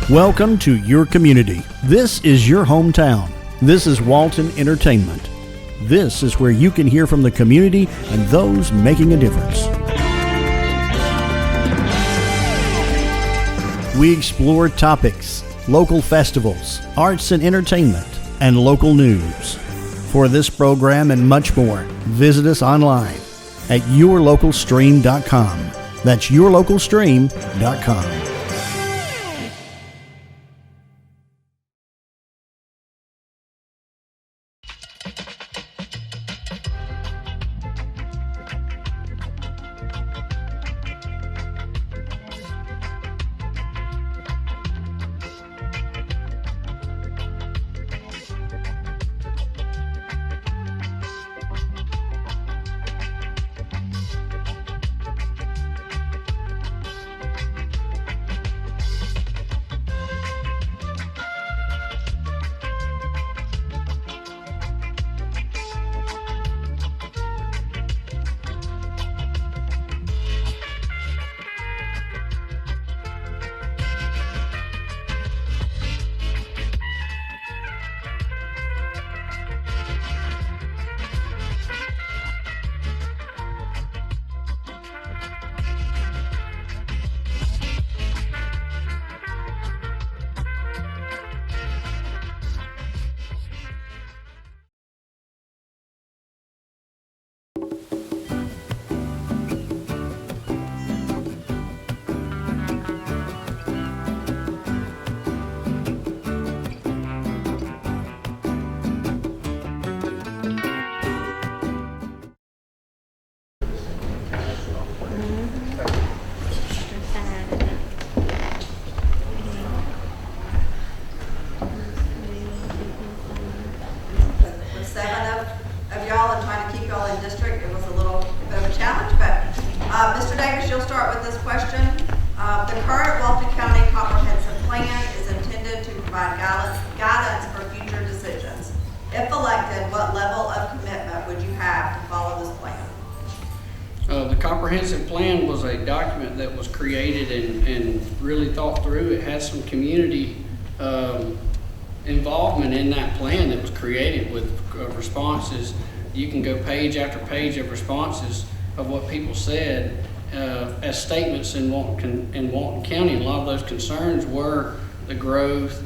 Welcome to your community. This is your hometown. This is Walton Entertainment. This is where you can hear from the community and those making a difference. We explore topics, local festivals, arts and entertainment, and local news. For this program and much more, visit us online at yourlocalstream.com. That's yourlocalstream.com. Mr. Davis, you'll start with this question. The current Walton County Comprehensive Plan is intended to provide guidance for future decisions. If elected, what level of commitment would you have to follow this plan? The comprehensive plan was a document that was created and really thought through. It has some community involvement in that plan that was created with responses. You can go page after page of responses of what people said as statements in Walton County. And a lot of those concerns were the growth,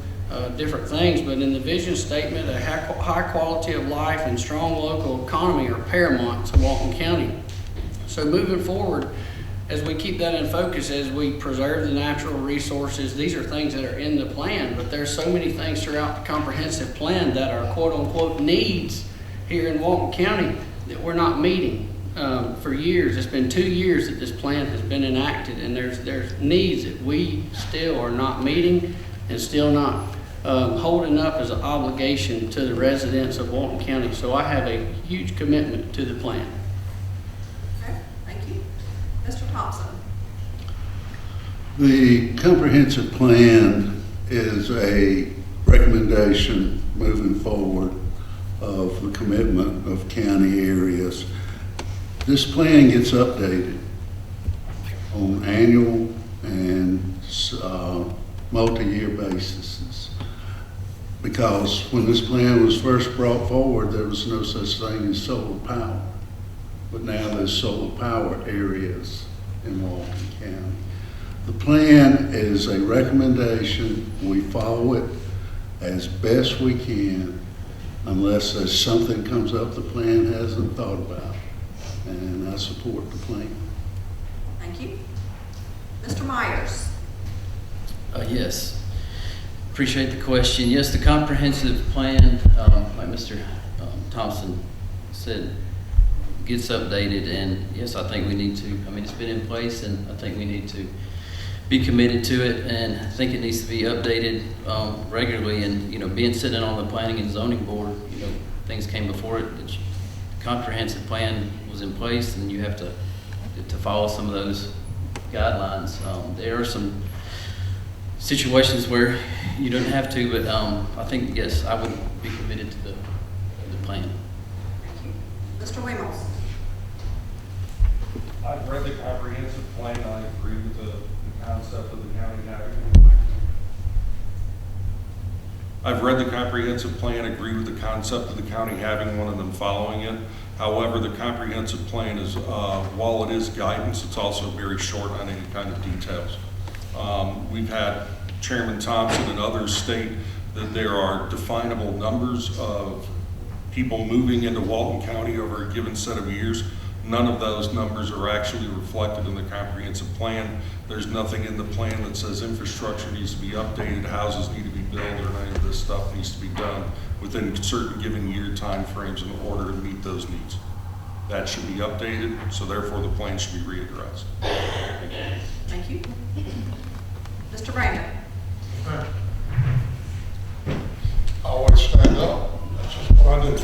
different things, but in the vision statement, a high quality of life and strong local economy are paramount to Walton County. So moving forward, as we keep that in focus, as we preserve the natural resources, these are things that are in the plan, but there's so many things throughout the comprehensive plan that are quote unquote needs here in Walton County that we're not meeting. For years, it's been 2 years that this plan has been enacted, and there's needs that we still are not meeting and still not holding up as an obligation to the residents of Walton County. So I have a huge commitment to the plan. Okay, thank you. Mr. Thompson. The comprehensive plan is a recommendation moving forward of the commitment of county areas. This plan gets updated on annual and multi-year basis, because when this plan was first brought forward, there was no such thing as solar power, but now there's solar power areas in Walton County. The plan is a recommendation. We follow it as best we can unless there's something comes up the plan hasn't thought about. And I support the plan. Thank you. Mr. Myers. Yes, appreciate the question. Yes, the comprehensive plan, like Mr. Thompson said, gets updated, and yes, I think we need to. I mean, it's been in place, and I think we need to be committed to it, and I think it needs to be updated regularly. And being sitting on the planning and zoning board, things came before it. The comprehensive plan was in place, and you have to follow some of those guidelines. There are some situations where you don't have to, but I think, yes, I would be committed to the plan. Thank you. Mr. Wemos. I've read the comprehensive plan. I agree with the concept of the county having a plan. I've read the comprehensive plan, agree with the concept of the county having one and then following it. However, the comprehensive plan is, while it is guidance, it's also very short on any kind of details. We've had Chairman Thompson and others state that there are definable numbers of people moving into Walton County over a given set of years. None of those numbers are actually reflected in the comprehensive plan. There's nothing in the plan that says infrastructure needs to be updated, houses need to be built, or any of this stuff needs to be done within certain given year time frames in order to meet those needs. That should be updated, so therefore the plan should be readdressed. Thank you. Mr. Brandon? I always stand up, that's just what I do.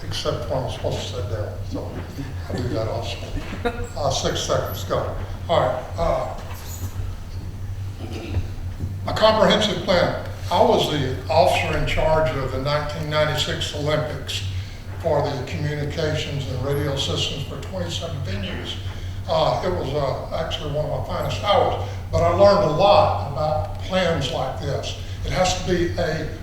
Except when I'm supposed to sit down, so I do that also. 6 seconds, go. All right. A comprehensive plan. I was the officer in charge of the 1996 Olympics for the communications and radio systems for 27 venues. It was actually one of my finest hours, but I learned a lot about plans like this. It has to be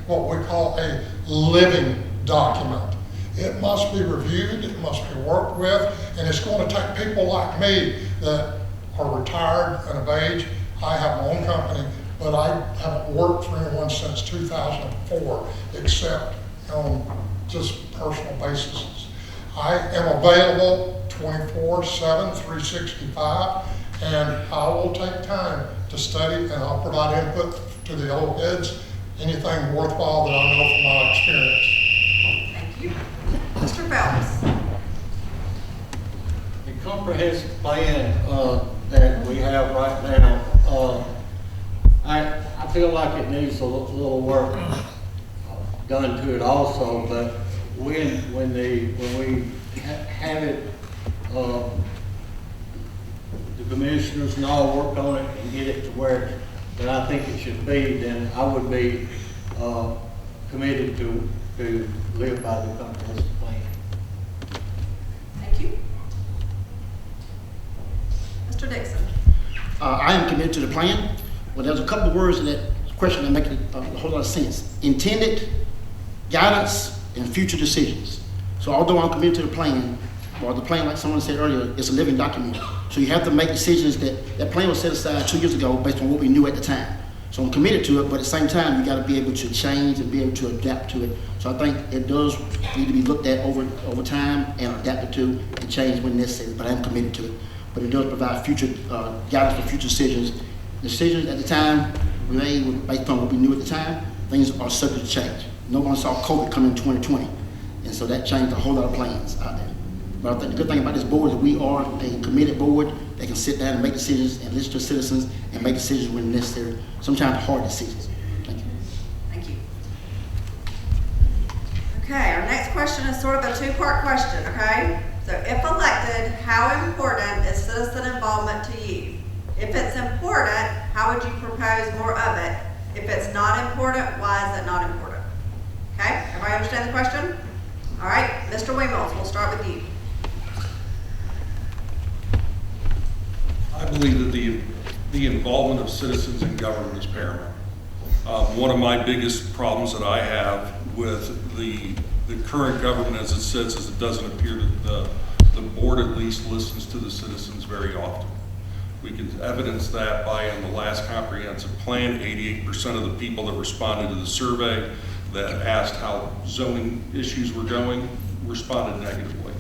what we call a living document. It must be reviewed, it must be worked with, and it's going to take people like me that are retired and of age. I have my own company, but I haven't worked for anyone since 2004, except on just personal basis. I am available 24/7, 365, and I will take time to study, and I'll provide input to the old heads, anything worthwhile that I know from my experience. Thank you. Mr. Phelps? The comprehensive plan that we have right now, I feel like it needs a little work done to it also, but when we have it, the commissioners and all work on it and get it to where that I think it should be, then I would be committed to live by the comprehensive plan. Thank you. Mr. Dixon? I am committed to the plan. Well, there's a couple of words in that question that make a whole lot of sense. Intended, guidance, and future decisions. So although I'm committed to the plan, or the plan, like someone said earlier, it's a living document. So you have to make decisions that plan was set aside 2 years ago based on what we knew at the time. So I'm committed to it, but at the same time, you got to be able to change and be able to adapt to it. So I think it does need to be looked at over time and adapted to and changed when necessary, but I am committed to it. But it does provide future guidance for future decisions. Decisions at the time we made based on what we knew at the time, things are subject to change. No one saw COVID come in 2020, and so that changed a whole lot of plans out there. But I think the good thing about this board is we are a committed board that can sit down and make decisions and listen to citizens and make decisions when necessary, sometimes hard decisions. Thank you. Thank you. Okay, our next question is sort of a two-part question, okay? So if elected, how important is citizen involvement to you? If it's important, how would you propose more of it? If it's not important, why is it not important? Okay, everybody understand the question? All right, Mr. Wingles, we'll start with you. I believe that the involvement of citizens in government is paramount. One of my biggest problems that I have with the current government as it sits is it doesn't appear that the board at least listens to the citizens very often. We can evidence that by in the last comprehensive plan, 88% of the people that responded to the survey that asked how zoning issues were going responded negatively.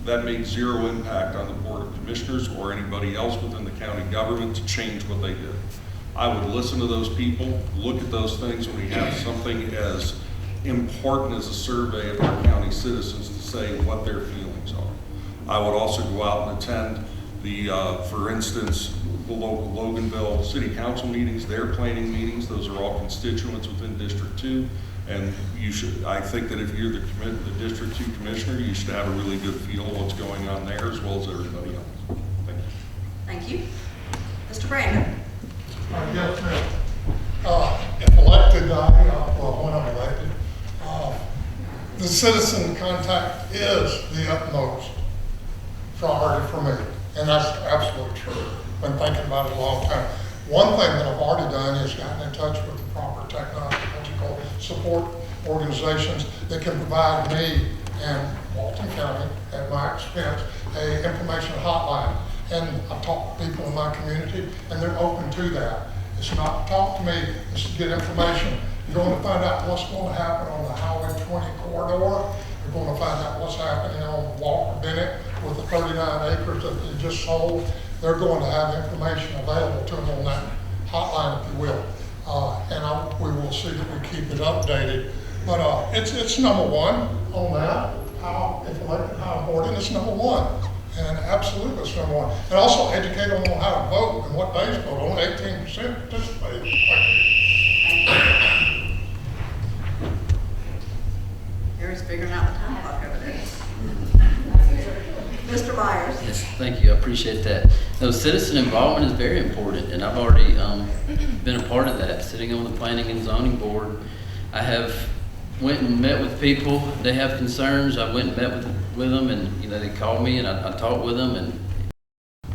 That made zero impact on the Board of Commissioners or anybody else within the county government to change what they did. I would listen to those people, look at those things when we have something as important as a survey of our county citizens to say what their feelings are. I would also go out and attend for instance, the local Loganville City Council meetings, their planning meetings. Those are all constituents within District 2. And I think that if you're the District 2 Commissioner, you should have a really good feel of what's going on there as well as everybody else. Thank you. Thank you. Mr. Brandon? Yes, ma'am. If elected, when I'm elected, the citizen contact is the utmost priority for me. And that's absolutely true. Been thinking about it a long time. One thing that I've already done is gotten in touch with the proper technological support organizations that can provide me and Walton County, at my expense, a information hotline. And I've talked to people in my community, and they're open to that. It's not to talk to me, it's to get information. You're going to find out what's going to happen on the Highway 20 corridor. You're going to find out what's happening on Walker Bennett with the 39 acres that they just sold. They're going to have information available to them on that hotline, if you will. We will see that we keep it updated. But it's number one on that. How, if elected, how important, it's number one. And absolutely it's number one. And also educate them on how to vote and what days vote. Only 18% participated. Gary's figuring out the time clock over there. Mr. Myers. Yes, thank you, I appreciate that. No, citizen involvement is very important, and I've already been a part of that, sitting on the Planning and Zoning Board. I have went and met with people, they have concerns, I went and met with them, and they called me and I talked with them, and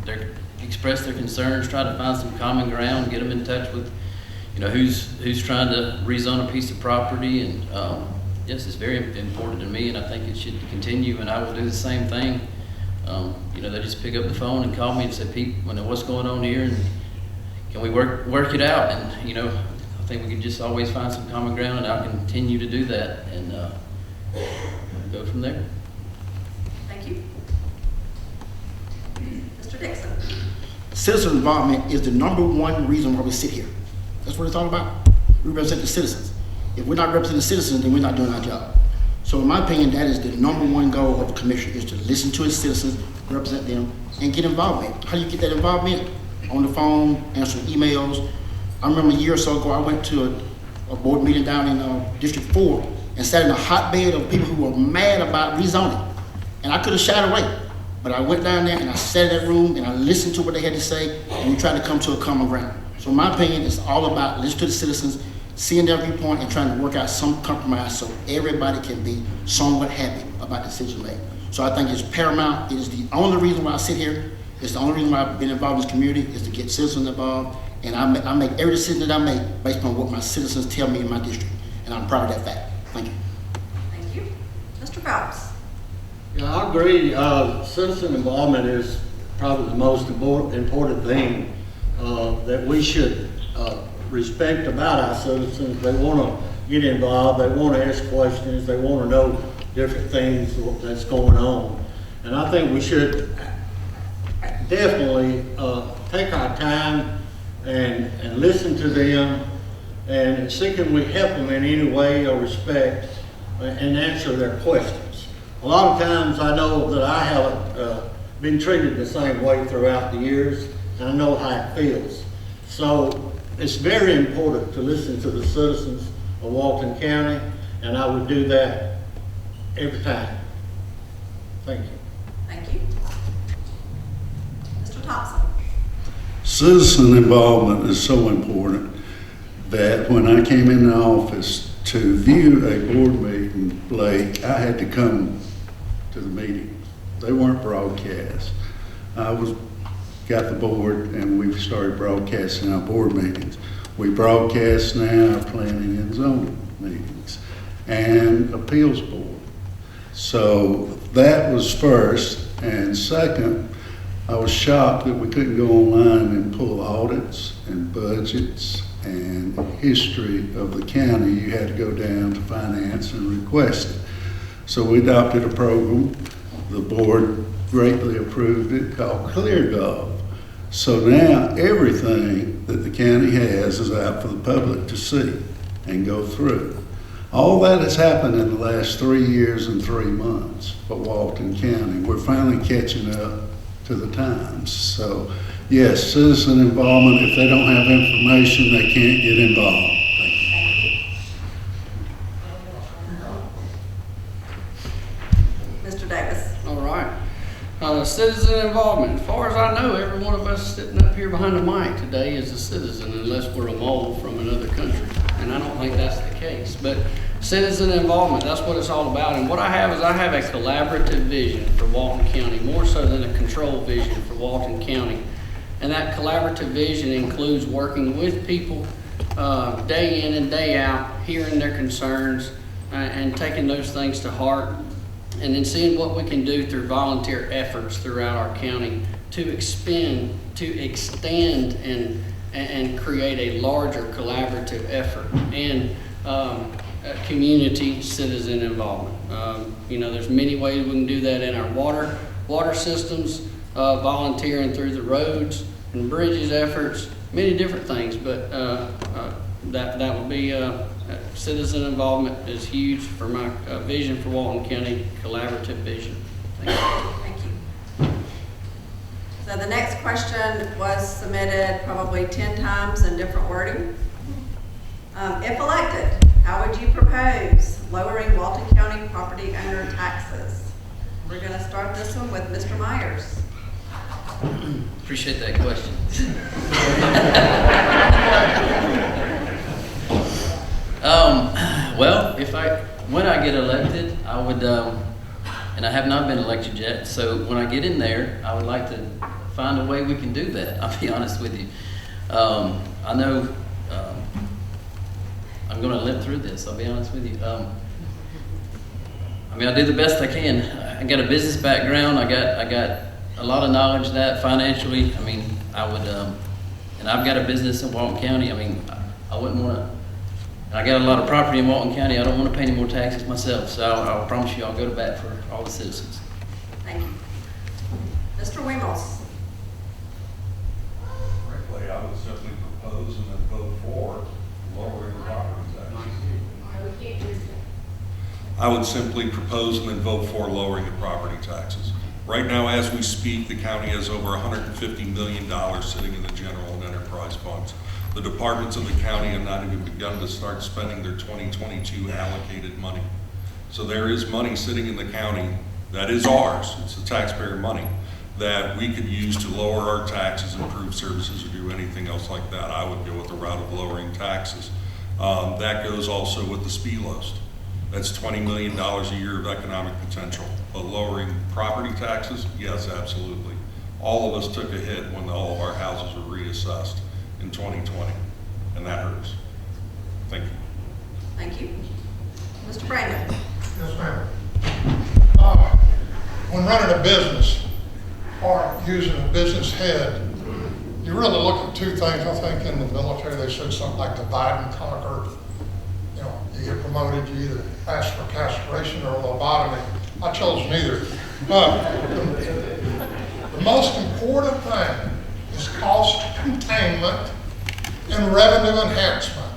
they expressed their concerns, tried to find some common ground, get them in touch with who's trying to rezone a piece of property. And yes, it's very important to me, and I think it should continue, and I will do the same thing. They just pick up the phone and call me and say, Pete, what's going on here, and can we work it out? And I think we can just always find some common ground, and I'll continue to do that, and go from there. Thank you. Mr. Dixon. Citizen involvement is the number one reason why we sit here. That's what it's all about. We represent the citizens. If we're not representing the citizens, then we're not doing our job. So in my opinion, that is the number one goal of the commission, is to listen to its citizens, represent them, and get involvement. How do you get that involvement? On the phone, answering emails. I remember a year or so ago, I went to a board meeting down in District 4 and sat in a hotbed of people who were mad about rezoning. And I could have shied away, but I went down there and I sat in that room and I listened to what they had to say, and we tried to come to a common ground. So in my opinion, it's all about listening to the citizens, seeing their viewpoint, and trying to work out some compromise so everybody can be somewhat happy about the decision made. So I think it's paramount. It is the only reason why I sit here. It's the only reason why I've been involved in this community, is to get citizens involved. And I make every decision that I make based on what my citizens tell me in my district. And I'm proud of that fact. Thank you. Thank you. Mr. Phelps. Yeah, I agree. Citizen involvement is probably the most important thing that we should respect about our citizens. They want to get involved. They want to ask questions. They want to know different things that's going on. And I think we should definitely take our time and listen to them, and see can we help them in any way or respect, and answer their questions. A lot of times I know that I haven't been treated the same way throughout the years, and I know how it feels. So it's very important to listen to the citizens of Walton County, and I would do that every time. Thank you. Thank you. Mr. Thompson. Citizen involvement is so important that when I came in the office to view a board meeting, Blake, I had to come to the meeting. They weren't broadcast. Got the board and we started broadcasting our board meetings. We broadcast now our planning and zoning meetings and appeals board. So that was first. And second, I was shocked that we couldn't go online and pull audits and budgets and history of the county. You had to go down to finance and request it. So we adopted a program. The board greatly approved it, called ClearGov. So now everything that the county has is out for the public to see and go through. All that has happened in the last 3 years and 3 months for Walton County. We're finally catching up to the times. So yes, citizen involvement. If they don't have information, they can't get involved. Mr. Davis. All right. Citizen involvement. As far as I know, every one of us sitting up here behind the mic today is a citizen, unless we're a mole from another country. And I don't think that's the case. But citizen involvement, that's what it's all about. And what I have is I have a collaborative vision for Walton County, more so than a control vision for Walton County. And that collaborative vision includes working with people day in and day out, hearing their concerns and taking those things to heart, and then seeing what we can do through volunteer efforts throughout our county to extend and create a larger collaborative effort and community citizen involvement. There's many ways we can do that in our water systems, volunteering through the roads and bridges efforts, many different things, but that would be citizen involvement is huge for my vision for Walton County, collaborative vision. Thank you. Thank you. So the next question was submitted probably 10 times in different wording. If elected, how would you propose lowering Walton County property owner taxes? We're going to start this one with Mr. Myers. Appreciate that question. Well, when I get elected, I would, and I have not been elected yet, so when I get in there, I would like to find a way we can do that. I'll be honest with you. I know I'm going to live through this. I'll be honest with you. I do the best I can. I got a business background. I got a lot of knowledge of that financially. I would, and I've got a business in Walton County. I wouldn't want to. I got a lot of property in Walton County. I don't want to pay any more taxes myself. So I'll promise you, I'll go to bat for all the citizens. Thank you. Mr. Wemos. Frankly, I would simply propose and then vote for lowering the property taxes. I would simply propose and then vote for lowering the property taxes. Right now, as we speak, the county has over $150 million sitting in the general and enterprise funds. The departments of the county have not even begun to start spending their 2022 allocated money. So there is money sitting in the county that is ours, it's the taxpayer money, that we could use to lower our taxes, improve services, or do anything else like that. I would go with the route of lowering taxes. That goes also with the SPLOST. That's $20 million a year of economic potential. But lowering property taxes, yes, absolutely. All of us took a hit when all of our houses were reassessed in 2020, and that hurts. Thank you. Thank you. Mr. Brandon. Yes, ma'am. When running a business or using a business head, you really look at two things. I think in the military they said something like divide and conquer. You get promoted, you either ask for castration or lobotomy. I chose neither. The most important thing is cost containment and revenue enhancement.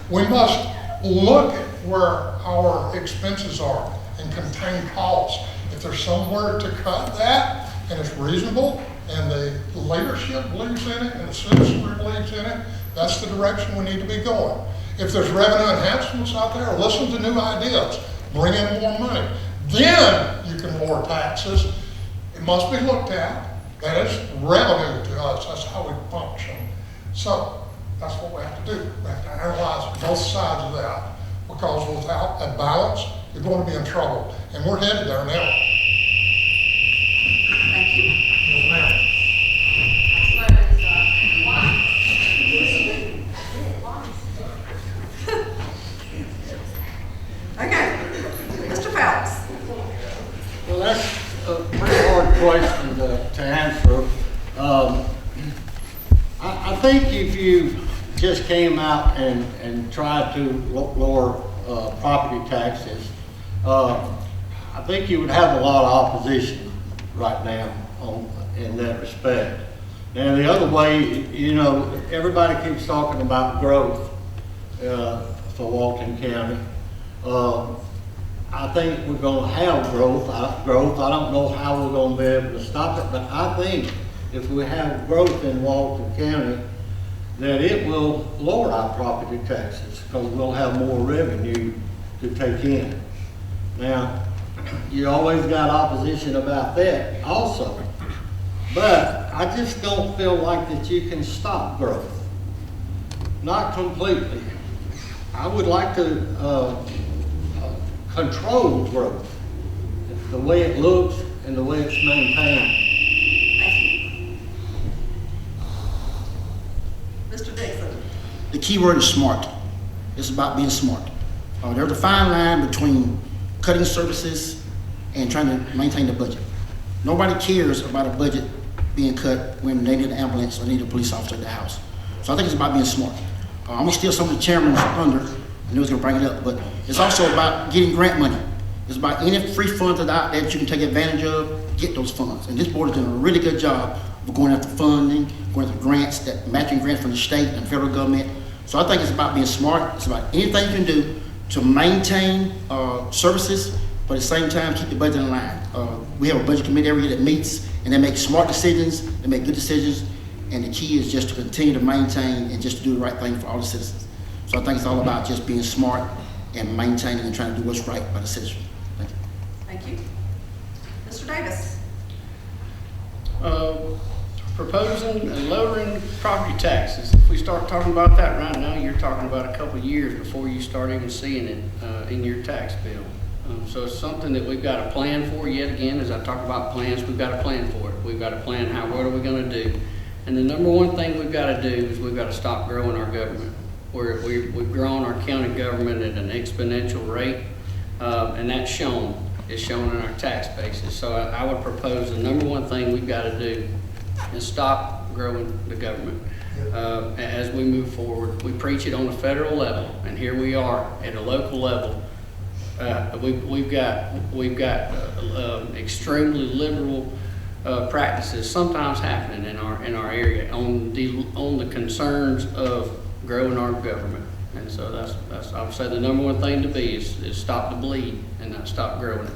We must look at where our expenses are and contain costs. If there's somewhere to cut that and it's reasonable and the leadership believes in it and the citizenry believes in it, that's the direction we need to be going. If there's revenue enhancements out there, listen to new ideas, bring in more money. Then you can lower taxes. It must be looked at. That is revenue to us. That's how we function. So that's what we have to do. We have to analyze both sides of that, because without a balance, you're going to be in trouble. And we're headed there now. Thank you. Yes, ma'am. Okay. Mr. Phelps. Well, that's a pretty hard question to answer. I think if you just came out and tried to lower property taxes, I think you would have a lot of opposition right now in that respect. And the other way, everybody keeps talking about growth for Walton County. I think we're going to have growth. I don't know how we're going to be able to stop it, but I think if we have growth in Walton County, that it will lower our property taxes because we'll have more revenue to take in. Now, you always got opposition about that also, but I just don't feel like that you can stop growth. Not completely. I would like to control growth, the way it looks and the way it's maintained. Mr. Dixon. the key word is smart. It's about being smart. There's a fine line between cutting services and trying to maintain the budget. Nobody cares about a budget being cut when they need an ambulance or need a police officer at the house. So I think it's about being smart. I'm gonna steal some of the chairman's thunder, I knew he was gonna bring it up, but it's also about getting grant money. It's about any free funds that are out there that you can take advantage of, get those funds. And this board is doing a really good job of going after funding, going after grants, that matching grants from the state and federal government. So I think it's about being smart. It's about anything you can do to maintain services, but at the same time, keep the budget in line. We have a budget committee every year that meets, and they make smart decisions, they make good decisions, and the key is just to continue to maintain and just to do the right thing for all the citizens. So I think it's all about just being smart and maintaining and trying to do what's right by the citizens. Thank you. Thank you. Mr. Davis? Proposing and lowering property taxes. If we start talking about that right now, you're talking about a couple of years before you start even seeing it in your tax bill. So it's something that we've got to plan for. Yet again, as I talk about plans, we've got to plan for it. We've got to plan what are we going to do. And the number one thing we've got to do is we've got to stop growing our government. We've grown our county government at an exponential rate, and that's shown. It's shown in our tax basis. So I would propose the number one thing we've got to do is stop growing the government. As we move forward, we preach it on the federal level, and here we are at a local level. We've got extremely liberal practices sometimes happening in our area on the concerns of growing our government. And so that's I would say the number one thing to be is stop the bleed and not stop growing it.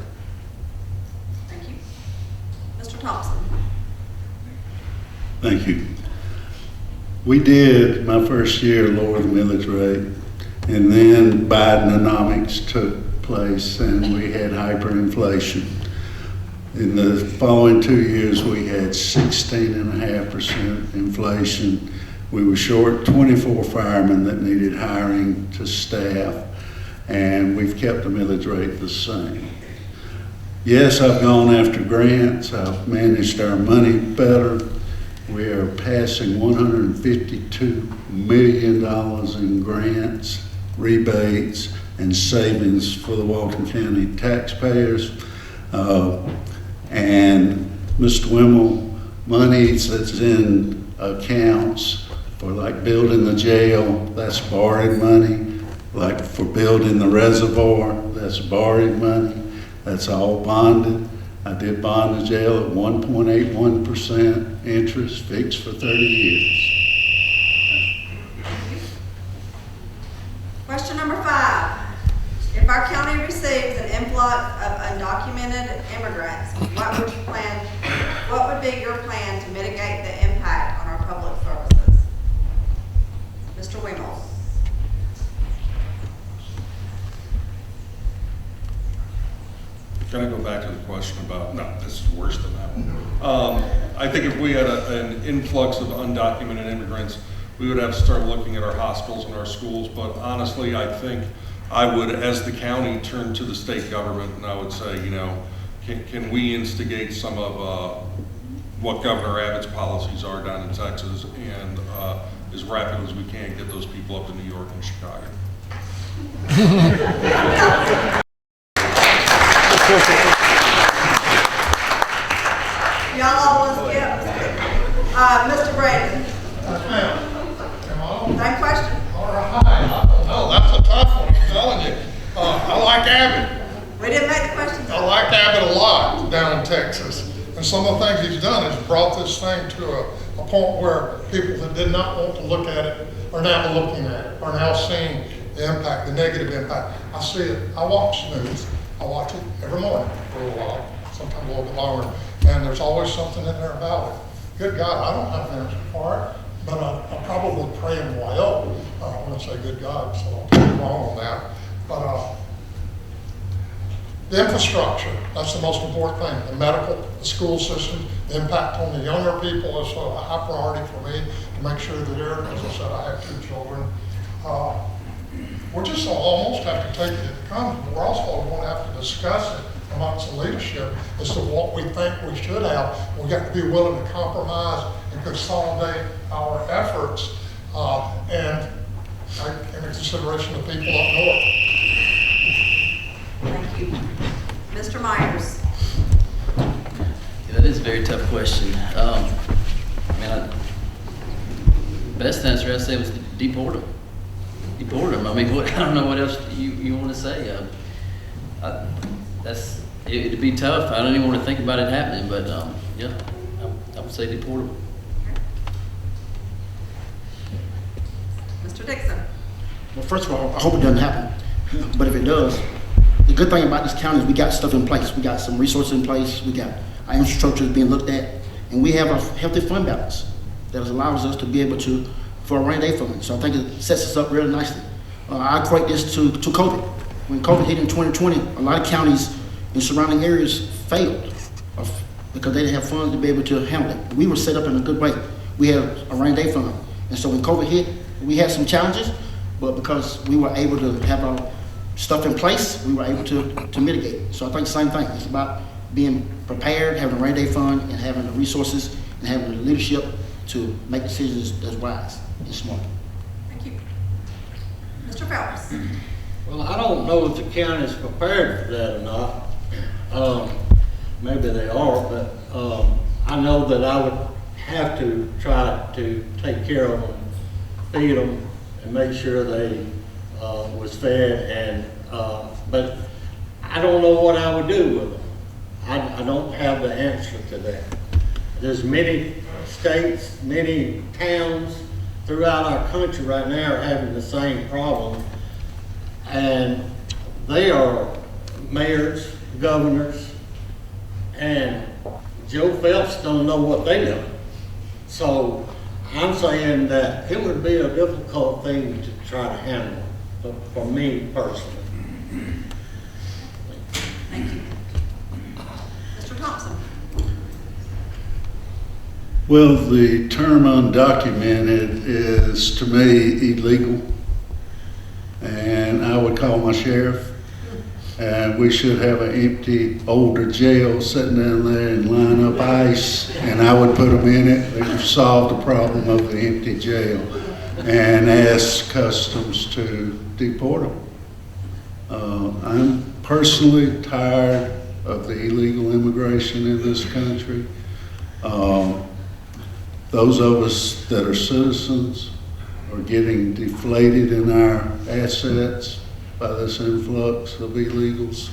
Thank you. Mr. Thompson? Thank you. We did, my first year, lower the millage rate, and then Bidenomics took place and we had hyperinflation. In the following 2 years, we had 16.5% inflation. We were short 24 firemen that needed hiring to staff, and we've kept the millage rate the same. Yes, I've gone after grants. I've managed our money better. We are passing $152 million in grants, rebates, and savings for the Walton County taxpayers. And Mr. Wimmel, money that's in accounts for like building the jail, that's borrowed money. Like for building the reservoir, that's borrowed money. That's all bonded. I did bond the jail at 1.81% interest, fixed for 30 years. Question number 5. If our county receives an influx of undocumented immigrants, what would be your plan to mitigate the impact on our public services? Mr. Wimmel? Can I go back to the question about, no, this is worse than that one. I think if we had an influx of undocumented immigrants, we would have to start looking at our hospitals and our schools. But honestly, I think I would, as the county, turn to the state government and I would say, you know, can we instigate some of what Governor Abbott's policies are down in Texas and as rapid as we can get those people up to New York and Chicago. Y'all all want to skip? Mr. Brandon? Yes, ma'am. Am I on? Same question. All right. Oh, that's a tough one, I'm telling you. I like Abbott. We didn't make the question. I like Abbott a lot down in Texas. And some of the things he's done is brought this thing to a point where people that did not want to look at it are now looking at it, are now seeing the impact, the negative impact. I see it. I watch news. I watch it every morning for a while, sometimes a little bit longer. And there's always something in there about it. Good God, I don't have an answer for it, but I probably pray him well. I don't want to say good God, so I'll be wrong on that. But the infrastructure, that's the most important thing. The medical, the school system, the impact on the younger people is a high priority for me to make sure that they're, as I said, I have 2 children. We're just almost have to take it as it comes, but we're also going to have to discuss it amongst the leadership as to what we think we should have. We got to be willing to compromise and consolidate our efforts. And take into consideration the people up north. Thank you. Mr. Myers? Yeah, that is a very tough question. Best answer I'd say was deport them. Deport them. I mean, I don't know what else you want to say. It'd be tough. I don't even want to think about it happening, but yeah, I would say deport them. Mr. Dixon? Well, first of all, I hope it doesn't happen. But if it does, the good thing about this county is we got stuff in place. We got some resources in place. We got our infrastructure is being looked at, and we have a healthy fund balance that allows us to be able to, for a rainy day fund. So I think it sets us up really nicely. I equate this to COVID. When COVID hit in 2020, a lot of counties in surrounding areas failed because they didn't have funds to be able to handle it. We were set up in a good way. We had a rainy day fund. And so when COVID hit, we had some challenges, but because we were able to have our stuff in place, we were able to mitigate it. So I think the same thing. It's about being prepared, having a rainy day fund, and having the resources and having the leadership to make decisions that's wise and smart. Thank you. Mr. Phelps? Well, I don't know if the county's prepared for that or not. Maybe they are, but I know that I would have to try to take care of them, feed them, and make sure they was fed. And but I don't know what I would do with them. I don't have the answer to that. There's many states, many towns throughout our country right now are having the same problem. And they are mayors, governors, and Joe Phelps don't know what they know. So I'm saying that it would be a difficult thing to try to handle for me personally. Thank you. Mr. Thompson? Well, the term undocumented is, to me, illegal. And I would call my sheriff. And we should have an empty older jail sitting down there and line up ICE, and I would put them in it. They would solve the problem of the empty jail and ask customs to deport them. I'm personally tired of the illegal immigration in this country. Those of us that are citizens are getting deflated in our assets by this influx of illegals,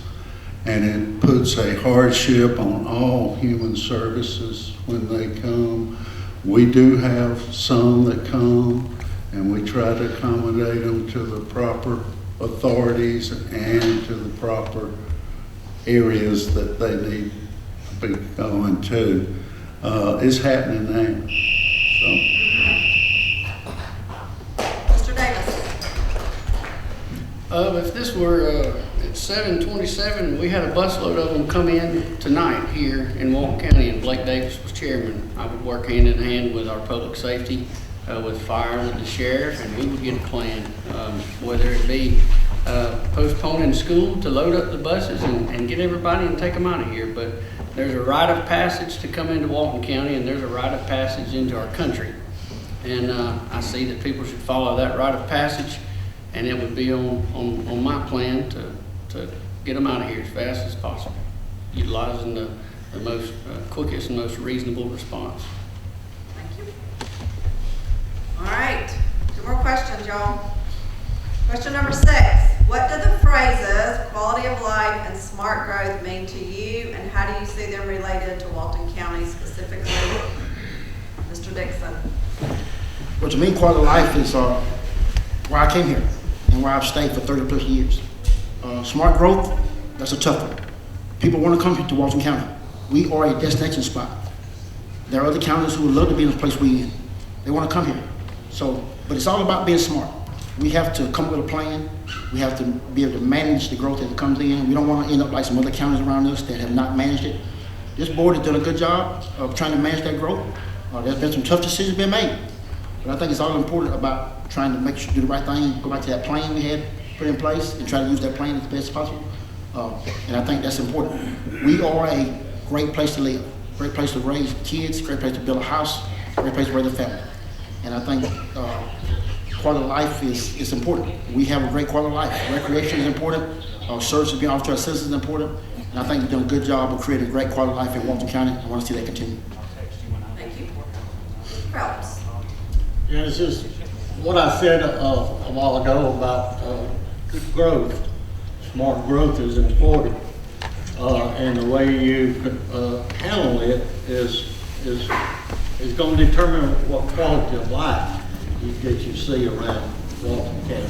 and it puts a hardship on all human services when they come. We do have some that come, and we try to accommodate them to the proper authorities and to the proper areas that they need to be going to. It's happening now. Mr. Davis? If this were at 7:27, we had a busload of them come in tonight here in Walton County, and Blake Davis was chairman. I would work hand in hand with our public safety, with fire, with the sheriff, and we would get a plan, whether it be postponing school to load up the buses and get everybody and take them out of here. But there's a rite of passage to come into Walton County, and there's a rite of passage into our country. And I see that people should follow that rite of passage, and it would be on my plan to get them out of here as fast as possible, utilizing the most quickest and most reasonable response. Thank you. All right, 2 more questions, y'all. Question number 6. What do the phrases quality of life and smart growth mean to you, and how do you see them related to Walton County specifically? Mr. Dixon? Well, to me, quality of life is why I came here and why I've stayed for 30 plus years. Smart growth, that's a tough one. People want to come here to Walton County. We are a destination spot. There are other counties who would love to be in the place we're in. They want to come here. So, but it's all about being smart. We have to come up with a plan. We have to be able to manage the growth that comes in. We don't want to end up like some other counties around us that have not managed it. This board has done a good job of trying to manage that growth. There's been some tough decisions being made. But I think it's all important about trying to make sure you do the right thing, go back to that plan we had put in place and try to use that plan as best as possible. And I think that's important. We are a great place to live, great place to raise kids, great place to build a house, great place to raise a family. And I think quality of life is important. We have a great quality of life. Recreation is important. Our services being offered to our citizens is important. And I think we've done a good job of creating a great quality of life in Walton County. I want to see that continue. Thank you. Phelps. Yeah, it's just what I said a while ago about growth. Smart growth is important, and the way you handle it is going to determine what quality of life that you see around Walton County.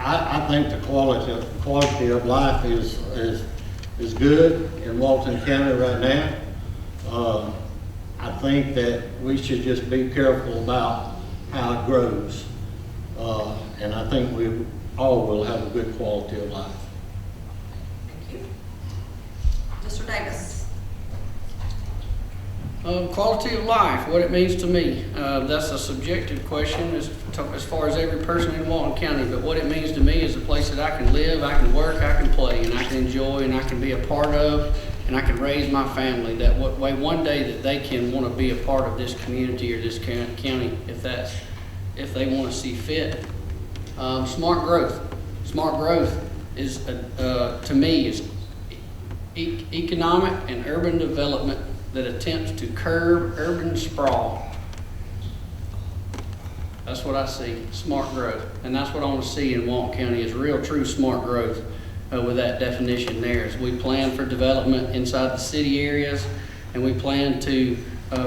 I think the quality of life is good in Walton County right now. I think that we should just be careful about how it grows, and I think we all will have a good quality of life. Thank you. Mr. Davis. Quality of life, what it means to me. That's a subjective question as far as every person in Walton County, but what it means to me is a place that I can live, I can work, I can play, and I can enjoy, and I can be a part of, and I can raise my family that way one day that they can want to be a part of this community or this county if they want to see fit. Smart growth. Smart growth is, to me, is economic and urban development that attempts to curb urban sprawl. That's what I see, smart growth. And that's what I want to see in Walton County is real, true smart growth with that definition there. As we plan for development inside the city areas, and we plan to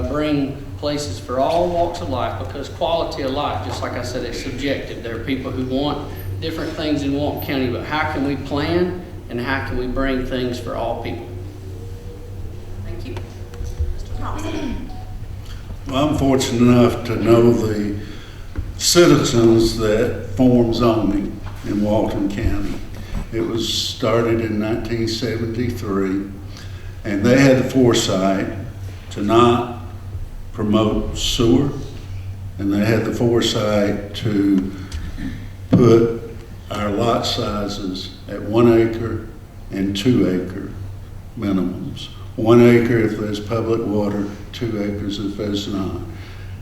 bring places for all walks of life, because quality of life, just like I said, it's subjective. There are people who want different things in Walton County, but how can we plan and how can we bring things for all people? Thank you. Mr. Thompson. Well, I'm fortunate enough to know the citizens that form zoning in Walton County. It was started in 1973, and they had the foresight to not promote sewer, and they had the foresight to put our lot sizes at 1 acre and 2 acre minimums. 1 acre if there's public water, 2 acres if there's not.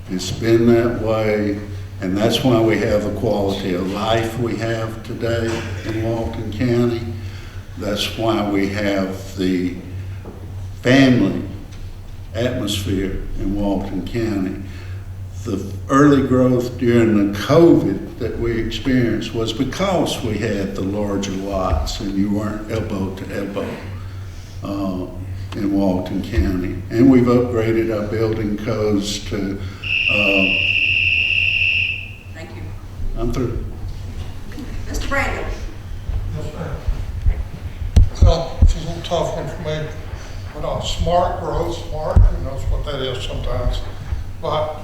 It's been that way, and that's why we have the quality of life we have today in Walton County. That's why we have the family atmosphere in Walton County. The early growth during the COVID that we experienced was because we had the larger lots and you weren't elbow to elbow in Walton County. And we've upgraded our building codes to, Thank you. I'm through. Mr. Brandon. Yes, ma'am. Well, it's a little tough one for me, but smart growth, smart, who knows what that is sometimes. But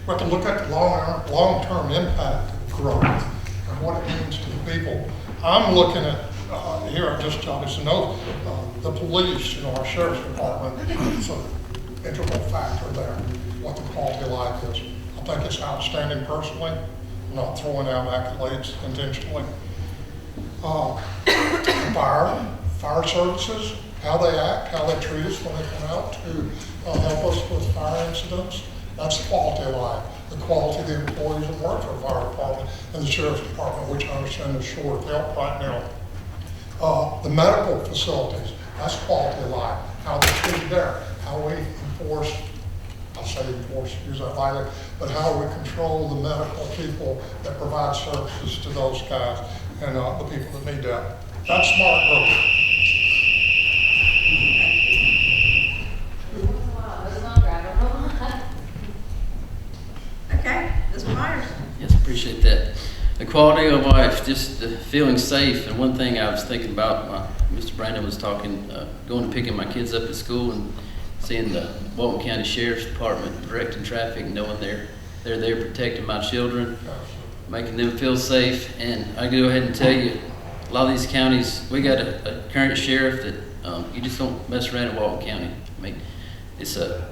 we have to look at the long-term impact of growth and what it means to the people. I'm looking at, here I just jotted some notes, the police, our sheriff's department, it's an integral factor there, what the quality of life is. I think it's outstanding personally. I'm not throwing out accolades intentionally. Fire services, how they act, how they treat us when they come out to help us with fire incidents. That's the quality of life. The quality of the employees that work for the fire department and the sheriff's department, which I understand is short of help right now. The medical facilities, that's quality of life. How they treat there, how we enforce, I say enforce, use that lightly, but how we control the medical people that provide services to those guys and the people that need that. That's smart growth. Okay, Mr. Myers. Yes, appreciate that. The quality of life, just feeling safe. And one thing I was thinking about, Mr. Brandon was talking, going to picking my kids up at school and seeing the Walton County Sheriff's Department directing traffic, knowing they're there protecting my children, making them feel safe. And I go ahead and tell you, a lot of these counties, we got a current sheriff that you just don't mess around in Walton County. I mean, it's a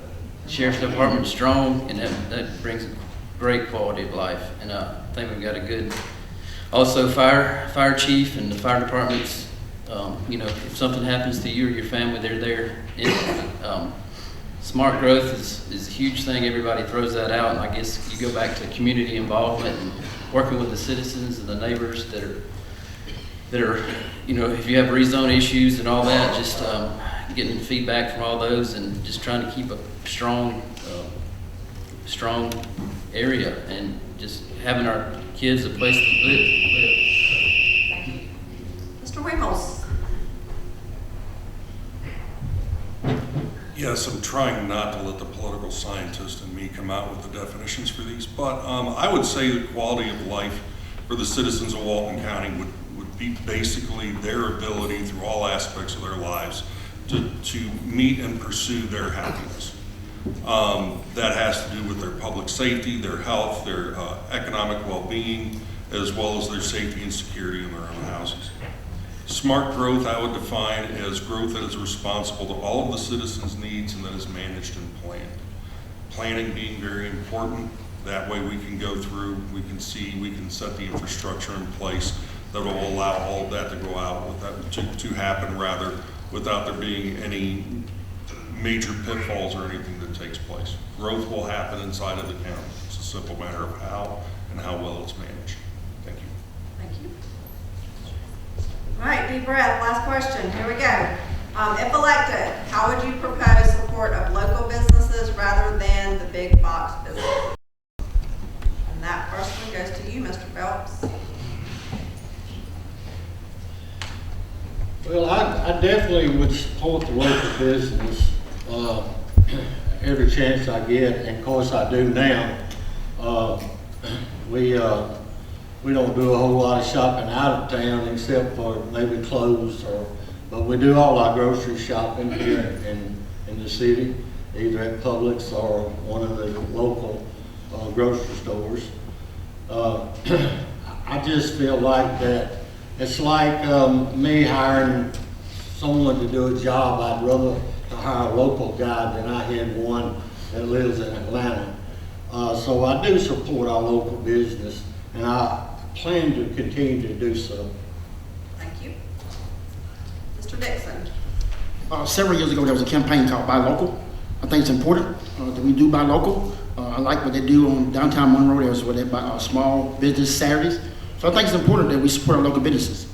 sheriff's department strong, and that brings a great quality of life. And I think we've got a good, also fire chief and the fire departments. If something happens to you or your family, they're there. Smart growth is a huge thing. Everybody throws that out, and I guess you go back to community involvement and working with the citizens and the neighbors that are, you know, if you have rezone issues and all that, just getting feedback from all those and just trying to keep a strong area and just having our kids a place to live. Thank you. Mr. Winkles? Yes, I'm trying not to let the political scientist in me come out with the definitions for these, but I would say the quality of life for the citizens of Walton County would be basically their ability through all aspects of their lives to meet and pursue their happiness. That has to do with their public safety, their health, their economic well-being, as well as their safety and security in their own houses. Smart growth I would define as growth that is responsible to all of the citizens' needs and that is managed and planned. Planning being very important. That way we can go through, we can set the infrastructure in place that will allow all of that to go out, with that, to happen rather, without there being any major pitfalls or anything that takes place. Growth will happen inside of the county. It's a simple matter of how and how well it's managed. Thank you. Thank you. All right, deep breath, last question, here we go. If elected, how would you propose support of local businesses rather than the big box business? And that first one goes to you, Mr. Phelps. Well, I definitely would support the local business every chance I get, and of course I do now. We don't do a whole lot of shopping out of town except for maybe clothes, but we do all our grocery shopping here in the city, either at Publix or one of the local grocery stores. I just feel like that it's like me hiring someone to do a job. I'd rather hire a local guy than I had one that lives in Atlanta. So I do support our local business, and I plan to continue to do so. Thank you. Mr. Dixon. Several years ago, there was a campaign called Buy Local. I think it's important that we do Buy Local. I like what they do on downtown Monroe. There's where they buy small business Saturdays. So I think it's important that we support our local businesses.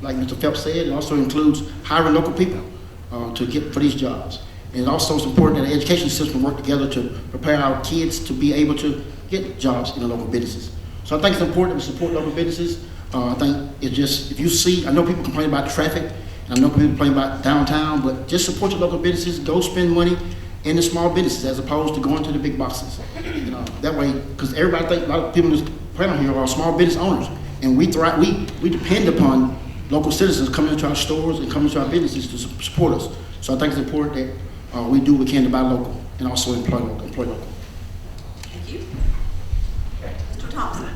Like Mr. Phelps said, it also includes hiring local people to get for these jobs. And it also is important that the education system work together to prepare our kids to be able to get jobs in the local businesses. So I think it's important that we support local businesses. I think it's just, if you see, I know people complain about traffic, and I know people complain about downtown, but just support your local businesses, go spend money in the small businesses as opposed to going to the big boxes. You know, that way, because everybody think, a lot of people in this panel here are small business owners, and we depend upon local citizens coming into our stores and coming to our businesses to support us. So I think it's important that we do what we can to buy local and also employ local. Thank you. Mr. Thompson.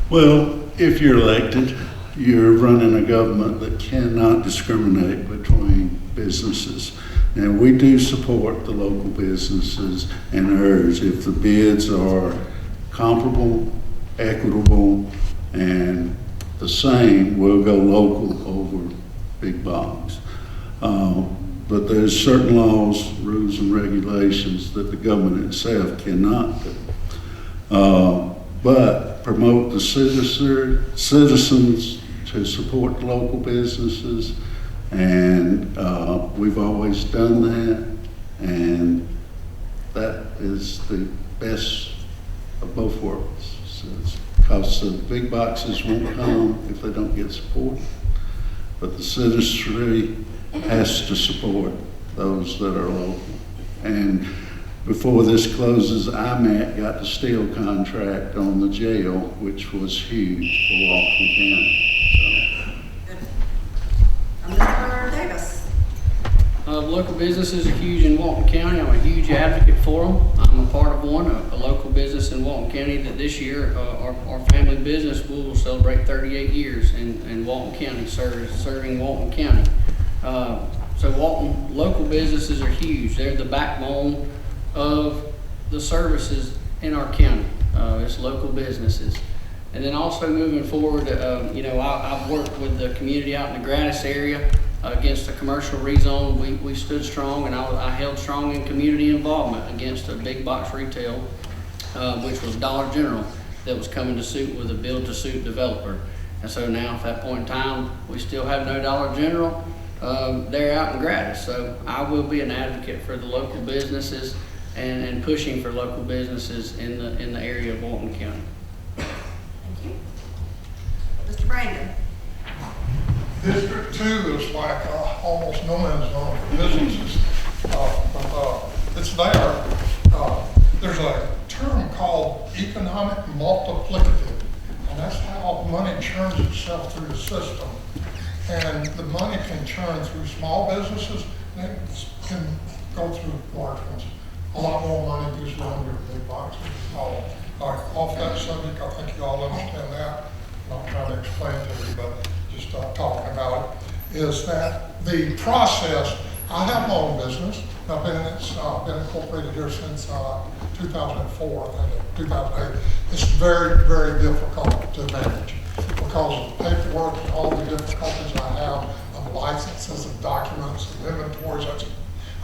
Well, if you're elected, you're running a government that cannot discriminate between businesses. And we do support the local businesses and urge if the bids are comparable, equitable, and the same, we'll go local over big box. But there's certain laws, rules, and regulations that the government itself cannot do. But promote the citizens to support local businesses, and we've always done that, and that is the best of both worlds. Because the big boxes won't come if they don't get support, but the citizenry has to support those that are local. And before this closes, IMAT got the steel contract on the jail, which was huge for Walton County. Good. Mr. Davis. Local businesses are huge in Walton County. I'm a huge advocate for them. I'm a part of one, a local business in Walton County that this year, our family business will celebrate 38 years in Walton County, serving Walton County. So Walton, local businesses are huge. They're the backbone of the services in our county. It's local businesses. And then also moving forward, I've worked with the community out in the Gratis area against a commercial rezone, we stood strong, and I held strong in community involvement against a big box retail, which was Dollar General, that was coming to suit with a build-to-suit developer. And so now at that point in time, we still have no Dollar General. They're out and gratis. So I will be an advocate for the local businesses and pushing for local businesses in the area of Walton County. Thank you. Mr. Brandon? District 2 is like almost no man's zone for businesses. It's there. There's a term called economic multiplicative, and that's how money churns itself through the system. And the money can churn through small businesses, and it can go through large ones. A lot more money usually under big boxes. Off that subject, I think you all understand that. I'm not trying to explain to you, but just talking about it, is that the process, I have my own business. I've been incorporated here since 2004, I think, 2008. It's very, very difficult to manage because of the paperwork and all the difficulties I have of licenses and documents and inventories.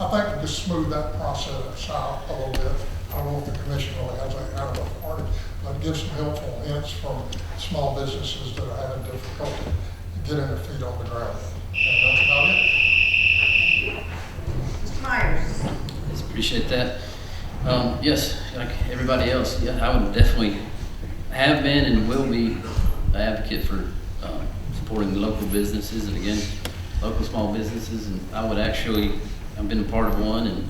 I think we just smooth that process out a little bit. I don't know if the commission really has that kind of authority, but give some helpful hints from small businesses that are having difficulty getting their feet on the ground. And that's about it. Mr. Myers? Yes, appreciate that. Yes, like everybody else, yeah, I would definitely have been and will be an advocate for supporting the local businesses and again, local small businesses. And I would actually, I've been a part of one, and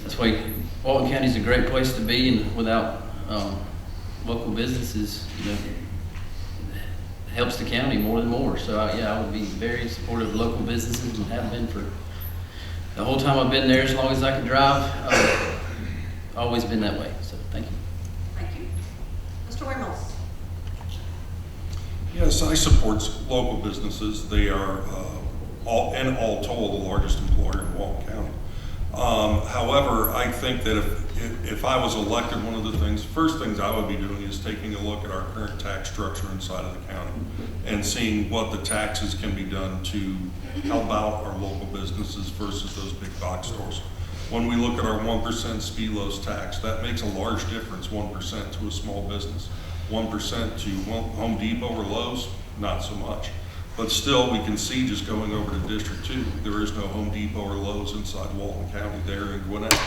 that's why Walton County is a great place to be. And without local businesses, you know, it helps the county more than more. So yeah, I would be very supportive of local businesses and have been for the whole time I've been there, as long as I could drive. Always been that way. So thank you. Thank you. Mr. Wimmels? Yes, I support local businesses. They are all told the largest employer in Walton County. However, I think that if I was elected, one of the first things I would be doing is taking a look at our current tax structure inside of the county and seeing what the taxes can be done to help out our local businesses versus those big box stores. When we look at our 1% SPLOS tax, that makes a large difference, 1% to a small business. 1% to Home Depot or Lowe's, not so much. But still, we can see just going over to District 2, there is no Home Depot or Lowe's inside Walton County there in Gwinnett.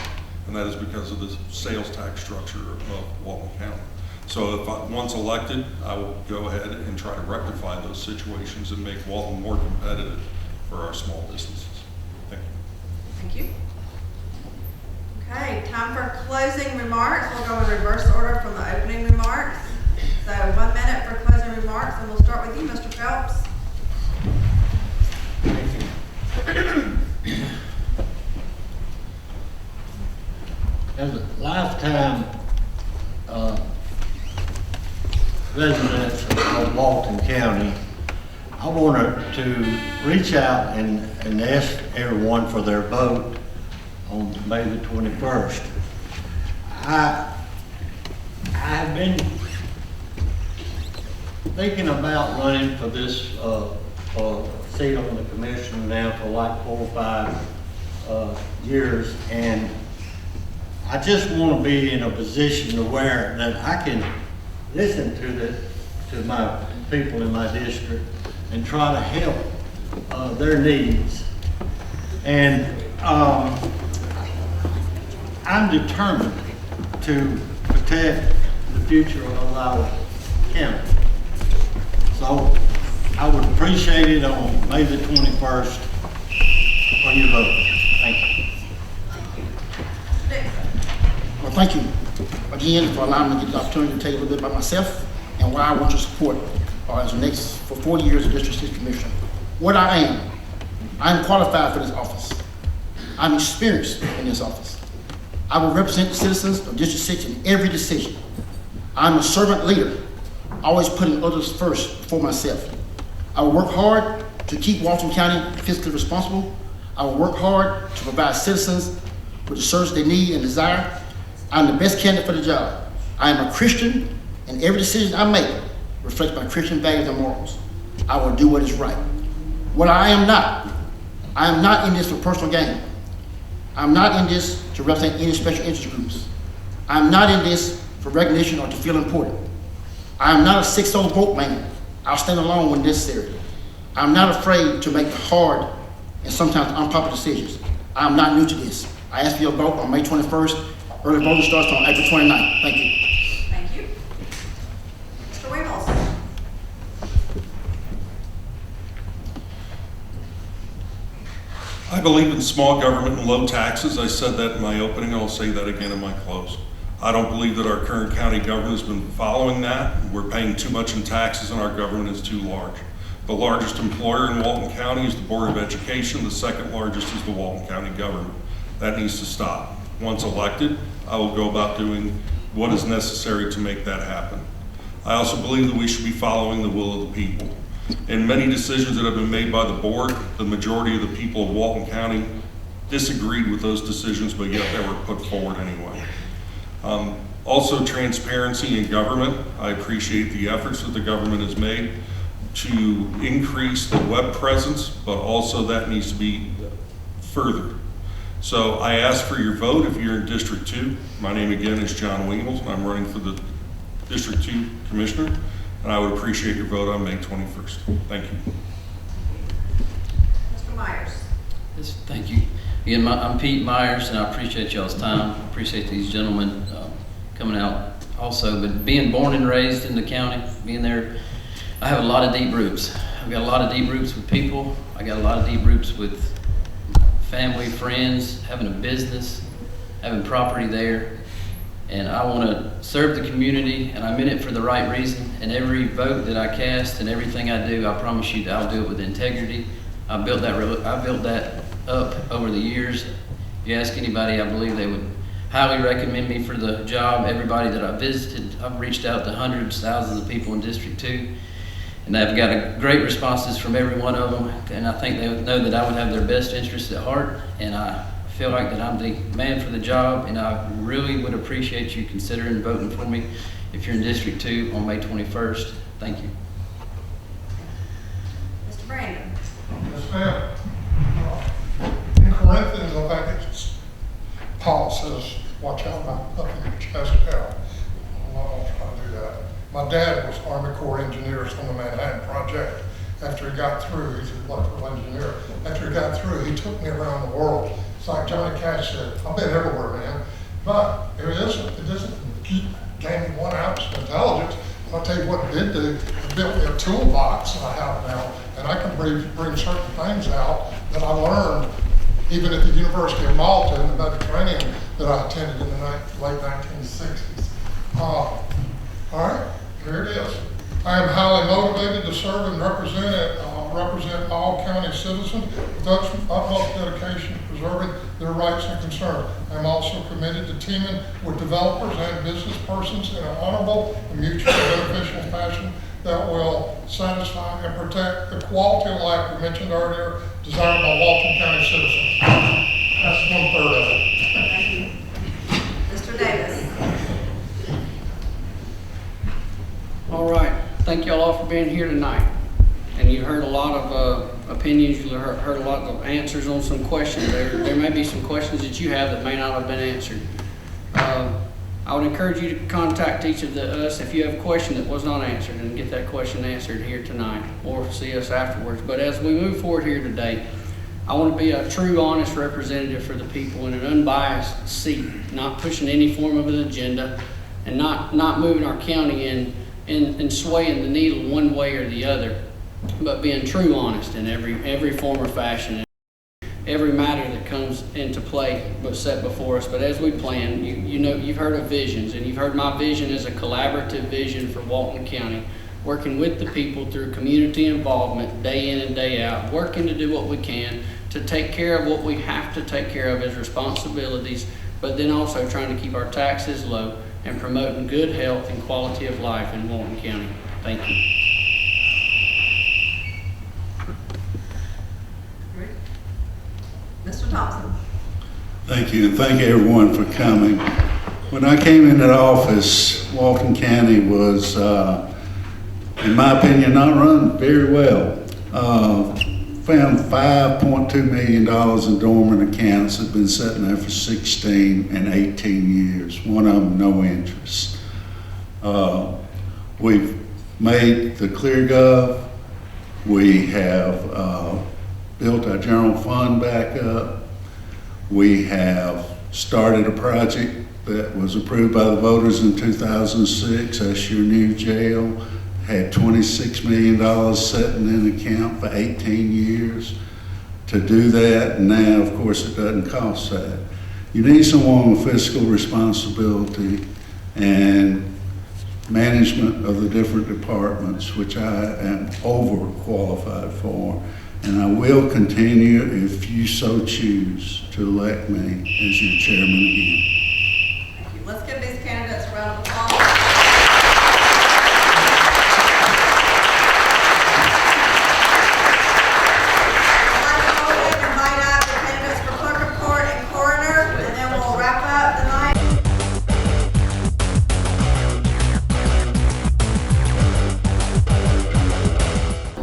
And that is because of the sales tax structure of Walton County. So if once elected, I will go ahead and try to rectify those situations and make Walton more competitive for our small businesses. Thank you. Thank you. Okay, time for closing remarks. We'll go in reverse order from the opening remarks. So 1 minute for closing remarks, and we'll start with you, Mr. Phelps. As a lifetime resident of Walton County, I wanted to reach out and ask everyone for their vote on May the 21st. I have been thinking about running for this seat on the commission now for like 4 or 5 years, and I just want to be in a position to where that I can listen to my people in my district and try to help their needs. And I'm determined to protect the future of our county. So I would appreciate it on May the 21st for your vote. Thank you. Well, thank you again for allowing me to get the opportunity to tell you a little bit about myself and why I want your support as the next for 4 years as District 6 Commissioner. What I am qualified for this office. I'm experienced in this office. I will represent the citizens of District 6 in every decision. I'm a servant leader, always putting others first before myself. I will work hard to keep Walton County fiscally responsible. I will work hard to provide citizens with the service they need and desire. I'm the best candidate for the job. I am a Christian, and every decision I make reflects my Christian values and morals. I will do what is right. What I am not I am not in this for personal gain. I'm not in this to represent any special interest groups. I'm not in this for recognition or to feel important. I am not a 6-0 vote man. I'll stand alone when necessary. I'm not afraid to make the hard and sometimes unpopular decisions. I am not new to this. I ask for your vote on May 21st. Early voting starts on April 29th. Thank you. Thank you. Mr. Wiggles? I believe in small government and low taxes. I said that in my opening. I'll say that again in my close. I don't believe that our current county government has been following that. We're paying too much in taxes and our government is too large. The largest employer in Walton County is the Board of Education. The second largest is the Walton County government. That needs to stop. Once elected, I will go about doing what is necessary to make that happen. I also believe that we should be following the will of the people. In many decisions that have been made by the board, the majority of the people of Walton County disagreed with those decisions, but yet they were put forward anyway. Also, transparency in government. I appreciate the efforts that the government has made to increase the web presence, but also that needs to be furthered. So I ask for your vote if you're in District 2. My name again is John Weevils, and I'm running for the District 2 Commissioner, and I would appreciate your vote on May 21st. Thank you. Mr. Myers? Yes, thank you. Again, I'm Pete Myers, and I appreciate y'all's time. I appreciate these gentlemen coming out also. But being born and raised in the county, being there, I have a lot of deep roots. I've got a lot of deep roots with people. I got a lot of deep roots with family, friends, having a business, having property there. And I want to serve the community, and I'm in it for the right reason. And every vote that I cast and everything I do, I promise you that I'll do it with integrity. I built that up over the years. If you ask anybody, I believe they would highly recommend me for the job. Everybody that I visited, I've reached out to hundreds, thousands of people in District 2. And I've got great responses from every one of them. And I think they know that I would have their best interests at heart. And I feel like that I'm the man for the job. And I really would appreciate you considering voting for me if you're in District 2 on May 21st. Thank you. Mr. Brandon? Yes, ma'am. In Corinthians, I think it's, Paul says, watch out about puffing your chest out. I'm not going to try to do that. My dad was Army Corps engineers on the Manhattan Project. After he got through, he's an electrical engineer. After he got through, he took me around the world. It's like Johnny Cash said, I've been everywhere, man. But it doesn't keep gaining 1 ounce of intelligence. I'll tell you what it did do. It built me a toolbox that I have now, and I can bring certain things out that I learned even at the University of Malta in the Mediterranean that I attended in the late 1960s. All right, here it is. I am highly motivated to serve and represent all county citizens with utmost dedication to preserving their rights and concerns. I am also committed to teaming with developers and business persons in an honorable and mutually beneficial fashion that will satisfy and protect the quality of life we mentioned earlier, desired by Walton County citizens. That's 1/3 of it. Mr. Davis? All right, thank you all for being here tonight. And you heard a lot of opinions, you heard a lot of answers on some questions. There may be some questions that you have that may not have been answered. I would encourage you to contact each of us if you have a question that was not answered and get that question answered here tonight or see us afterwards. But as we move forward here today, I want to be a true, honest representative for the people in an unbiased seat, not pushing any form of an agenda and not moving our county in swaying the needle one way or the other, but being true honest in every form or fashion, every matter that comes into play but set before us. But as we plan, you know, you've heard of visions, and you've heard my vision as a collaborative vision for Walton County, working with the people through community involvement day in and day out, working to do what we can to take care of what we have to take care of as responsibilities, but then also trying to keep our taxes low and promoting good health and quality of life in Walton County. Thank you. Mr. Thompson? Thank you, and thank everyone for coming. When I came into office, Walton County was, in my opinion, not run very well. found $5.2 million in dormant accounts that have been sitting there for 16 and 18 years. One of them, no interest. We've made the ClearGov. We have built our general fund back up. We have started a project that was approved by the voters in 2006. That's your new jail. Had $26 million sitting in account for 18 years to do that. And now, of course, it doesn't cost that. You need someone with fiscal responsibility and management of the different departments, which I am overqualified for. And I will continue, if you so choose, to elect me as your chairman again. Thank you. Let's give these candidates a round of applause.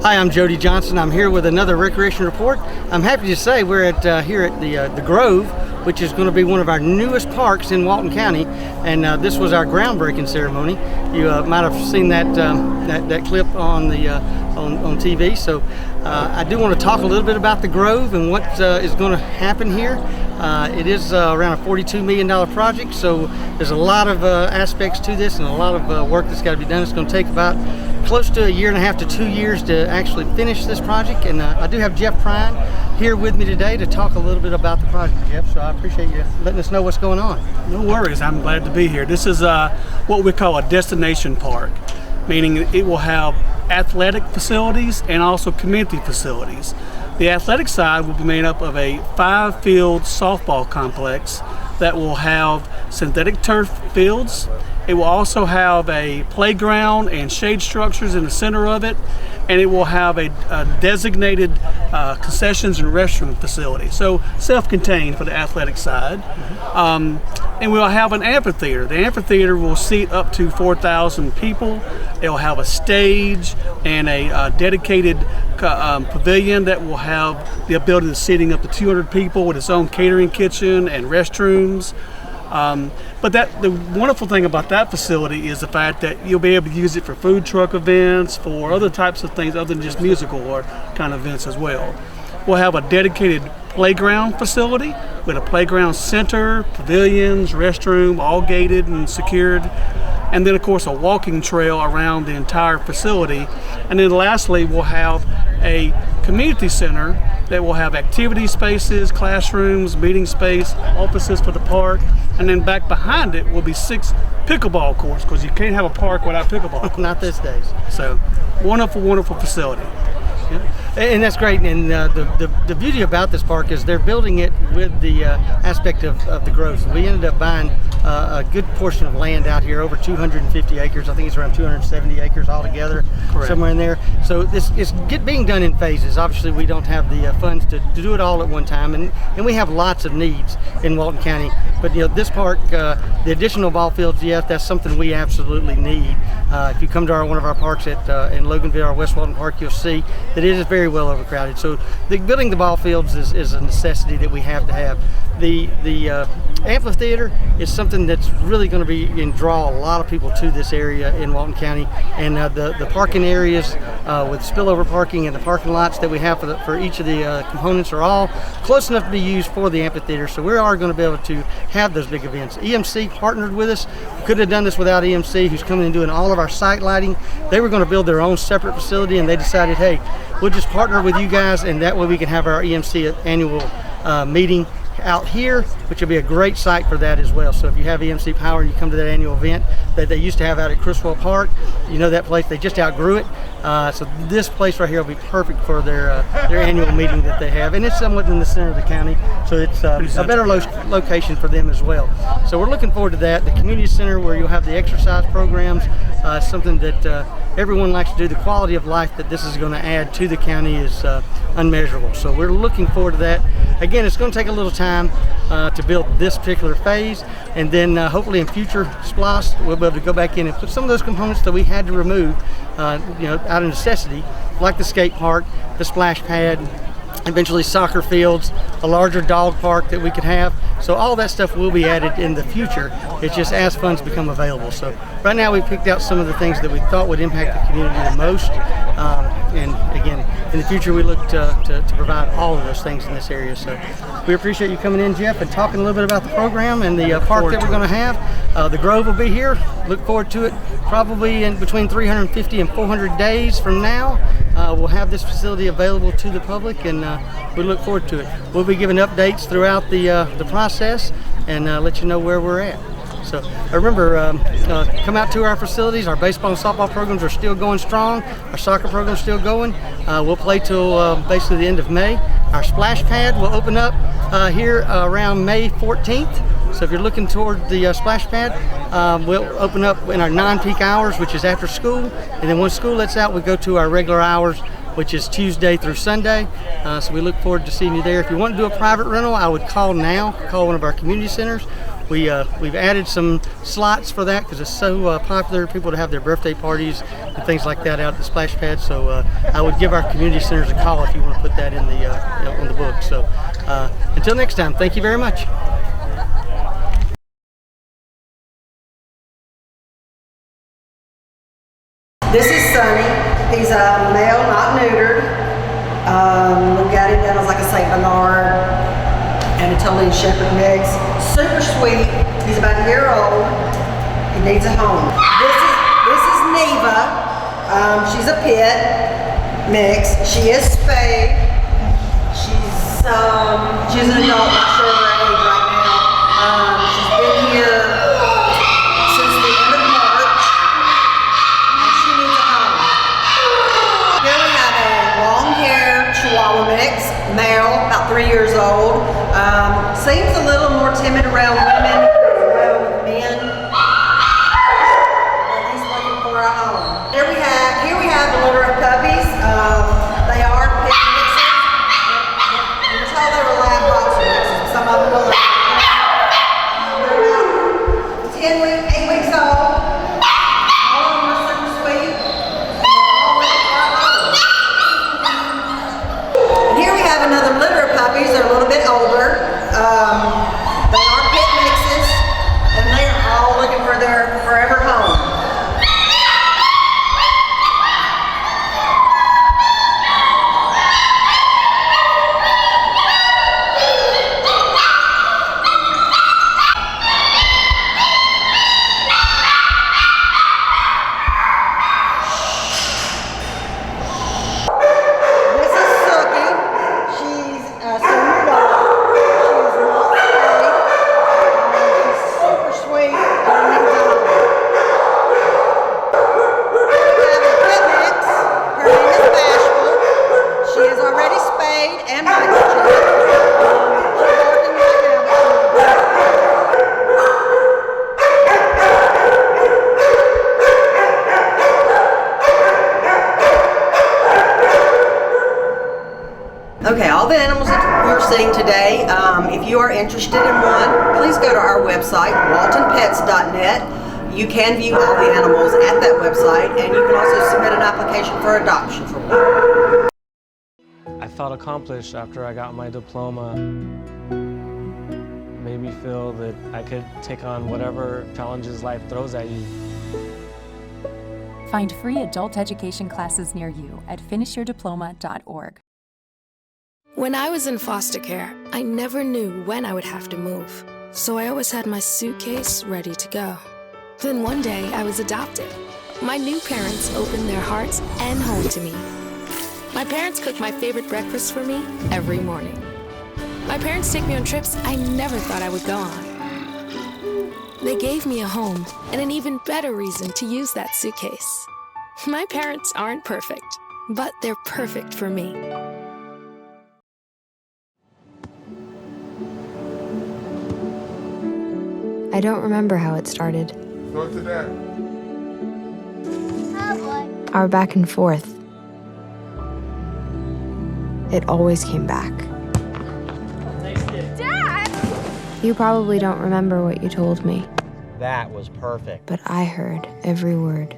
Hi, I'm Jody Johnson. I'm here with another recreation report. I'm happy to say we're at here at the Grove, which is going to be one of our newest parks in Walton County, and this was our groundbreaking ceremony. You might have seen that clip on the on TV. So I do want to talk a little bit about the Grove and what is going to happen here. It is around a $42 million project, so there's a lot of aspects to this and a lot of work that's got to be done. It's going to take about close to 1.5 to 2 years to actually finish this project, and I do have Jeff Prine here with me today to talk a little bit about the project, Jeff, so I appreciate you letting us know what's going on. No worries, I'm glad to be here. This is what we call a destination park, meaning it will have athletic facilities and also community facilities. The athletic side will be made up of a 5-field softball complex that will have synthetic turf fields. It will also have a playground and shade structures in the center of it, and it will have a designated concessions and restroom facility. So self-contained for the athletic side. And we'll have an amphitheater. The amphitheater will seat up to 4,000 people. It will have a stage and a dedicated pavilion that will have the ability to seating up to 200 people with its own catering kitchen and restrooms. But the wonderful thing about that facility is the fact that you'll be able to use it for food truck events, for other types of things other than just musical or kind of events as well. We'll have a dedicated playground facility with a playground center, pavilions, restroom, all gated and secured. And then, of course, a walking trail around the entire facility. And then lastly, we'll have a community center that will have activity spaces, classrooms, meeting space, offices for the park. And then back behind it will be 6 pickleball courts, because you can't have a park without pickleball courts. Not these days. So, wonderful, wonderful facility. Yeah. And that's great. And the beauty about this park is they're building it with the aspect of the growth. We ended up buying a good portion of land out here, over 250 acres. I think it's around 270 acres altogether. Correct. Somewhere in there. So this is being done in phases. Obviously, we don't have the funds to do it all at one time, and we have lots of needs in Walton County. But this park, the additional ball fields, yes, that's something we absolutely need. If you come to one of our parks in Loganville, our West Walton Park, you'll see that it is very well overcrowded. So building the ball fields is a necessity that we have to have. The amphitheater is something that's really going to be and draw a lot of people to this area in Walton County, and the parking areas with spillover parking and the parking lots that we have for each of the components are all close enough to be used for the amphitheater. So we are going to be able to have those big events. EMC partnered with us. We couldn't have done this without EMC, who's coming and doing all of our site lighting. They were going to build their own separate facility, and they decided, hey, we'll just partner with you guys, and that way we can have our EMC annual meeting out here, which will be a great site for that as well. So if you have EMC Power and you come to that annual event that they used to have out at Criswell Park, you know that place, they just outgrew it. So this place right here will be perfect for their annual meeting that they have. And it's somewhat in the center of the county, so it's a better location for them as well. So we're looking forward to that. The community center, where you'll have the exercise programs, something that everyone likes to do. The quality of life that this is going to add to the county is unmeasurable. So we're looking forward to that. Again, it's going to take a little time to build this particular phase, and then hopefully in future SPLOST we'll be able to go back in and put some of those components that we had to remove out of necessity, like the skate park, the splash pad, eventually soccer fields, a larger dog park that we could have. So all that stuff will be added in the future. It's just as funds become available. So right now we picked out some of the things that we thought would impact the community the most. And again, in the future we look to provide all of those things in this area. So we appreciate you coming in, Jeff, and talking a little bit about the program and the park that we're going to have. The Grove will be here. Look forward to it probably in between 350 and 400 days from now. We'll have this facility available to the public, and we look forward to it. We'll be giving updates throughout the process and let you know where we're at. So remember, come out to our facilities. Our baseball and softball programs are still going strong. Our soccer program's still going. We'll play till basically the end of May. Our splash pad will open up here around May 14th. So if you're looking toward the splash pad, we'll open up in our non-peak hours, which is after school. And then once school lets out, we go to our regular hours, which is Tuesday through Sunday. So we look forward to seeing you there. If you want to do a private rental, I would call now. Call one of our community centers. We've added some slots for that because it's so popular. People to have their birthday parties and things like that out at the splash pad. So I would give our community centers a call if you want to put that in the on the book. So until next time, thank you very much. This is Sonny. He's a male, not neutered. We got him down as like a St. Bernard and a Toledo Shepherd mix. Super sweet. He's about a year old. He needs a home. This is Neva. She's a pit mix. She is spayed. She's an adult, not sure of her age right now. She's been here since the end of March. She needs a home. Here we have a long-haired Chihuahua mix, male, about 3 years old. Seems a little more timid around women as well with men. But he's looking for a home. Here we have a litter of puppies. They are pit mixes. We were told they were lab boxer mixes. Some of them are they're about 8 weeks old. All of them are super sweet. All looking for a home. And here we have another litter of puppies. They're a little bit older. They are pit mixes, and they are all looking for their forever home. This is Sookie. She's a senior dog. She's not spayed. She's super sweet and needs a home. We have a pit mix. Her name is Bashful. She is already spayed and microchipped. She's barking right now, but Okay, all the animals that you're seeing today, if you are interested in one, please go to our website, waltonpets.net. You can view all the animals at that website, and you can also submit an application for adoption for one. I felt accomplished after I got my diploma. Made me feel that I could take on whatever challenges life throws at you. Find free adult education classes near you at finishyourdiploma.org. When I was in foster care, I never knew when I would have to move, so I always had my suitcase ready to go. Then one day, I was adopted. My new parents opened their hearts and home to me. My parents cook my favorite breakfast for me every morning. My parents take me on trips I never thought I would go on. They gave me a home and an even better reason to use that suitcase. My parents aren't perfect, but they're perfect for me. I don't remember how it started. Go to that. Our back and forth. It always came back. Dad! You probably don't remember what you told me, That was perfect. but I heard every word.